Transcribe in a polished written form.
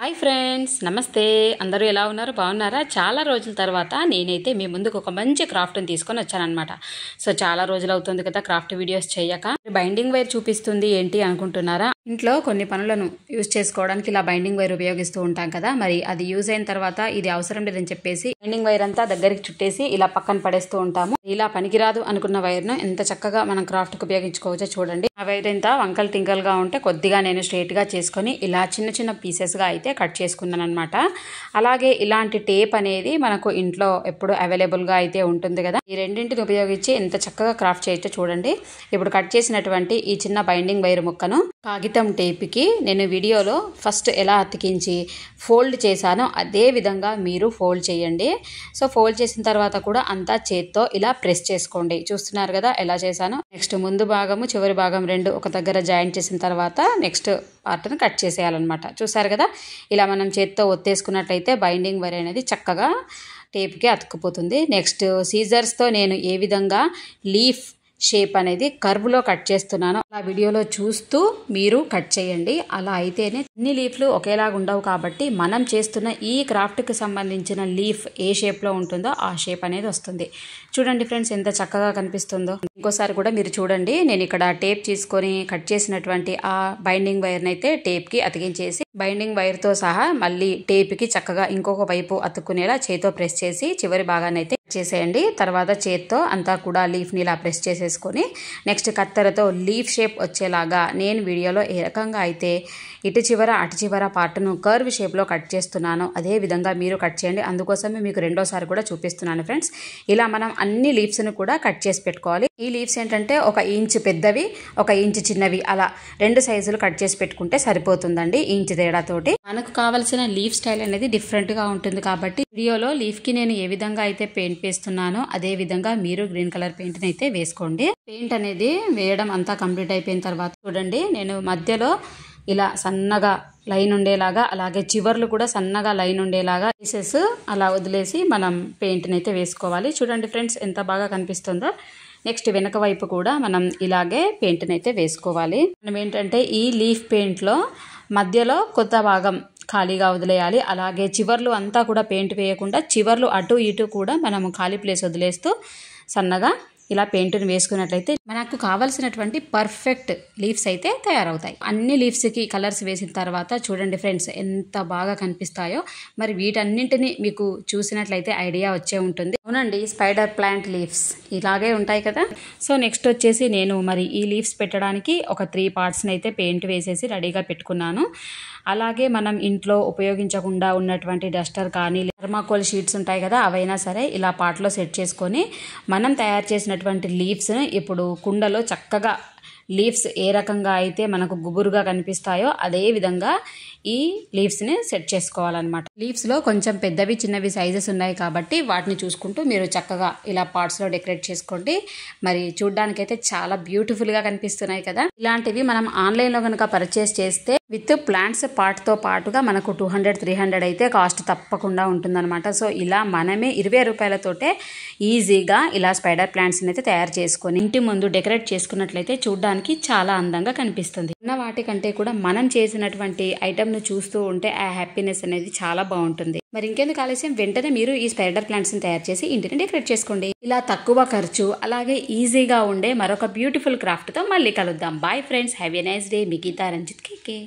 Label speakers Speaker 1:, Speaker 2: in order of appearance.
Speaker 1: Hi friends, నమస్తే. అందరూ ఎలా ఉన్నారు? బాగున్నారా? చాలా రోజుల తర్వాత నేనైతే మీ ముందుకు ఒక మంచి క్రాఫ్ట్ని తీసుకొని వచ్చానమాట. సో చాలా రోజులు అవుతుంది కదా క్రాఫ్ట్ వీడియోస్ చేయక. బైండింగ్ వైర్ చూపిస్తుంది ఏంటి అనుకుంటున్నారా? ఇంట్లో కొన్ని పనులను యూజ్ చేసుకోవడానికి ఇలా బైండింగ్ వైర్ ఉపయోగిస్తూ ఉంటాం కదా. మరి అది యూజ్ అయిన తర్వాత ఇది అవసరం లేదని చెప్పేసి బైండింగ్ వైర్ అంతా దగ్గరికి చుట్టేసి ఇలా పక్కన పడేస్తూ ఉంటాము. ఇలా పనికిరాదు అనుకున్న వైర్ను ఎంత చక్కగా మనం క్రాఫ్ట్కి ఉపయోగించుకోవచ్చో చూడండి. ఆ వైర్ ఎంత వంకల్ టింకల్గా ఉంటే కొద్దిగా నేను స్ట్రైట్గా చేసుకొని ఇలా చిన్న చిన్న పీసెస్గా అయితే కట్ చేసుకున్నాను అనమాట. అలాగే ఇలాంటి టేప్ అనేది మనకు ఇంట్లో ఎప్పుడు అవైలబుల్గా అయితే ఉంటుంది కదా. ఈ రెండింటిని ఉపయోగించి ఎంత చక్కగా క్రాఫ్ట్ చేయొచ్చో చూడండి. ఇప్పుడు కట్ చేసినటువంటి ఈ చిన్న బైండింగ్ వైర్ ముక్కను కాగితం టేప్కి నేను వీడియోలో ఫస్ట్ ఎలా అతికించి ఫోల్డ్ చేశానో అదే విధంగా మీరు ఫోల్డ్ చేయండి. సో ఫోల్డ్ చేసిన తర్వాత కూడా అంతా చేత్తో ఇలా ప్రెస్ చేసుకోండి. చూస్తున్నారు కదా ఎలా చేశానో. నెక్స్ట్ ముందు భాగము చివరి భాగం రెండు ఒక దగ్గర జాయింట్ చేసిన తర్వాత నెక్స్ట్ పార్ట్ని కట్ చేసేయాలన్నమాట. చూసారు కదా, ఇలా మనం చేత్తో ఒత్తేసుకున్నట్లయితే బైండింగ్ వైర్ అనేది చక్కగా టేప్కి అతుక్కుపోతుంది. నెక్స్ట్ సీజర్స్తో నేను ఏ విధంగా లీఫ్ షేప్ అనేది కర్వ్లో కట్ చేస్తున్నాను ఆ వీడియోలో చూస్తూ మీరు కట్ చేయండి. అలా అయితేనే అన్ని లీఫ్లు ఒకేలాగా ఉండవు కాబట్టి మనం చేస్తున్న ఈ క్రాఫ్ట్కి సంబంధించిన లీఫ్ ఏ షేప్లో ఉంటుందో ఆ షేప్ అనేది వస్తుంది. చూడండి ఫ్రెండ్స్ ఎంత చక్కగా కనిపిస్తుందో. ఇంకోసారి కూడా మీరు చూడండి. నేను ఇక్కడ టేప్ తీసుకొని కట్ చేసినటువంటి ఆ బైండింగ్ వైర్ని అయితే టేప్కి అతికించేసి బైండింగ్ వైర్తో సహా మళ్ళీ టేప్కి చక్కగా ఇంకొక వైపు అతుక్కునేలా చేతితో ప్రెస్ చేసి చివరి భాగాన్ని అయితే చేసేయండి. తర్వాత చేత్తో అంతా కూడా లీఫ్ని ఇలా ప్రెస్ చేసేసుకొని నెక్స్ట్ కత్తెరతో లీఫ్ షేప్ వచ్చేలాగా నేను వీడియోలో ఏ రకంగా అయితే ఇటు చివర అటు చివర పార్ట్ను కర్వ్ షేప్లో కట్ చేస్తున్నానో అదే విధంగా మీరు కట్ చేయండి. అందుకోసమే మీకు రెండోసారి కూడా చూపిస్తున్నాను ఫ్రెండ్స్. ఇలా మనం అన్ని లీవ్స్ను కూడా కట్ చేసి పెట్టుకోవాలి. ఈ లీవ్స్ ఏంటంటే 1 ఇంచ్ పెద్దవి 1 ఇంచ్ చిన్నవి అలా 2 సైజులు కట్ చేసి పెట్టుకుంటే సరిపోతుందండి. ఇంచ్ తేడాతోటి మనకు కావాల్సిన లీఫ్ స్టైల్ అనేది డిఫరెంట్గా ఉంటుంది కాబట్టి వీడియోలో లీఫ్కి నేను ఏ విధంగా అయితే పెయింట్ వేస్తున్నానో అదే విధంగా మీరు గ్రీన్ కలర్ పెయింట్ని అయితే వేసుకోండి. పెయింట్ అనేది వేయడం అంతా కంప్లీట్ అయిపోయిన తర్వాత చూడండి, నేను మధ్యలో ఇలా సన్నగా లైన్ ఉండేలాగా అలాగే చివర్లు కూడా సన్నగా లైన్ ఉండేలాగా పీసెస్ అలా వదిలేసి మనం పెయింట్ని అయితే వేసుకోవాలి. చూడండి ఫ్రెండ్స్ ఎంత బాగా కనిపిస్తుందో. నెక్స్ట్ వెనక వైపు కూడా మనం ఇలాగే పెయింట్ని అయితే వేసుకోవాలి. మనం ఏంటంటే ఈ లీఫ్ పెయింట్లో మధ్యలో కొత్త భాగం ఖాళీగా వదిలేయాలి. అలాగే చివర్లు అంతా కూడా పెయింట్ వేయకుండా చివర్లు అటు ఇటు కూడా మనము ఖాళీ ప్లేస్ వదిలేస్తూ సన్నగా ఇలా పెయింట్ని వేసుకున్నట్లయితే మనకు కావాల్సినటువంటి పర్ఫెక్ట్ లీవ్స్ అయితే తయారవుతాయి. అన్ని లీవ్స్కి కలర్స్ వేసిన తర్వాత చూడండి ఫ్రెండ్స్ ఎంత బాగా కనిపిస్తాయో. మరి వీటన్నింటినీ మీకు చూసినట్లయితే ఐడియా వచ్చే ఉంటుంది. అవునండి, స్పైడర్ ప్లాంట్ లీవ్స్ ఇలాగే ఉంటాయి కదా. సో నెక్స్ట్ వచ్చేసి నేను మరి ఈ లీవ్స్ పెట్టడానికి ఒక 3 పార్ట్స్ని అయితే పెయింట్ వేసేసి రెడీగా పెట్టుకున్నాను. అలాగే మనం ఇంట్లో ఉపయోగించకుండా ఉన్నటువంటి డస్టర్ కానీ థర్మాకోల్ షీట్స్ ఉంటాయి కదా, అవైనా సరే ఇలా పాట్లో సెట్ చేసుకొని మనం తయారు చేసినటువంటి లీవ్స్ని ఇప్పుడు కుండలో చక్కగా లీవ్స్ ఏ రకంగా అయితే మనకు గుబురుగా కనిపిస్తాయో అదే విధంగా ఈ లీవ్స్ని సెట్ చేసుకోవాలన్నమాట. లీవ్స్లో కొంచెం పెద్దవి చిన్నవి సైజెస్ ఉన్నాయి కాబట్టి వాటిని చూసుకుంటూ మీరు చక్కగా ఇలా పార్ట్స్లో డెకరేట్ చేసుకోండి. మరి చూడ్డానికైతే చాలా బ్యూటిఫుల్గా కనిపిస్తున్నాయి కదా. ఇలాంటివి మనం ఆన్లైన్లో కనుక పర్చేస్ చేస్తే విత్ ప్లాంట్స్ పార్ట్తో పాటుగా మనకు 200-300 అయితే కాస్ట్ తప్పకుండా ఉంటుందన్నమాట. సో ఇలా మనమే 20 రూపాయలతోటే ఈజీగా ఇలా స్పైడర్ ప్లాంట్స్ని అయితే తయారు చేసుకొని ఇంటి ముందు డెకరేట్ చేసుకున్నట్లయితే చూడ్డానికి చాలా అందంగా కనిపిస్తుంది. ఉన్న వాటికంటే కూడా మనం చేసినటువంటి ఐటమ్ను చూస్తూ ఉంటే ఆ హ్యాపీనెస్ అనేది చాలా బాగుంటుంది. మరి ఇంకెందుకు ఆలస్యం, వెంటనే మీరు ఈ స్పైడర్ ప్లాంట్స్ని తయారు చేసి ఇంటిని డెకరేట్ చేసుకోండి. ఇలా తక్కువ ఖర్చు అలాగే ఈజీగా ఉండే మరొక బ్యూటిఫుల్ క్రాఫ్ట్తో మళ్ళీ కలుద్దాం. Bye friends, have a nice day. మీ గీతా రంజిత్ కేకే.